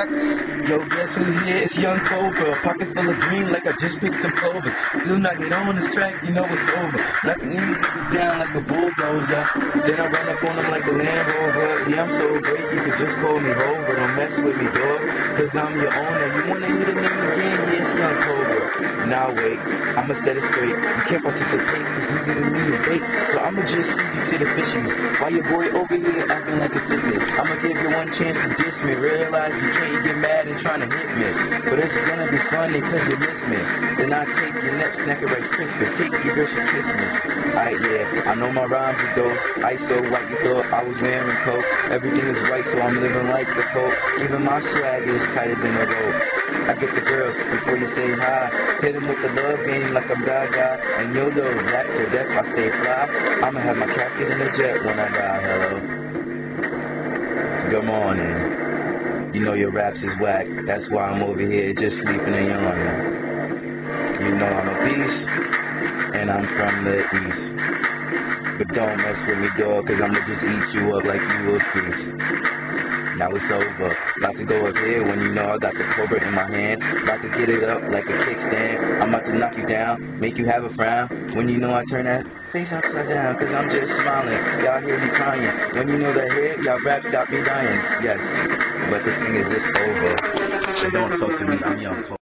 sucks. Yo, guess who's here? It's Young Cobra. Pocket full of green like I just picked some clover. Still not get on this track, you know it's over. Knocking these niggas down like a bulldozer. Then I run up on them like a Land Rover. Yeah, I'm so great, you could just call me Rover. Don't mess with me, dog, cause I'm your owner. You wanna hear the name again? Yeah, it's Young Cobra. Now wait, I'ma set it straight. You can't participate cause you didn't need a date. So I'ma just leave you to the fishies. Why your boy over here acting like a sissy? I'ma give you one chance to diss me. Realize you can't get mad and trying to hit me. But it's gonna be funny cause you miss me. Then I take your nip, snack it Rice Krispies. Take your girl, she kiss me. Alright, yeah, I know my rhymes are those. Ice so white you thought I was wearing coat. Everything is white so I'm living like the Pope. Even my swag is tighter than a rope. I get the girls before you say hi. Hit them with the love game like I'm Gaga. And yo though, rap to death I stay fly. I'ma have my casket in the jet when I die. Hello. Good morning. You know your raps is whack. That's why I'm over here just sleeping and yawning. You know I'm a beast, and I'm from the east. But don't mess with me, dog, cause I'ma just eat you up like you a feast. Now it's over. About to go up here when you know I got the cobra in my hand. About to get it up like a kickstand. I'm about to knock you down, make you have a frown. When you know I turn that face upside down, cause I'm just smiling. Y'all hear me crying. When you know that head, y'all raps got me dying. Yes, but this thing is just over. So don't talk to me, I'm Young Cobra.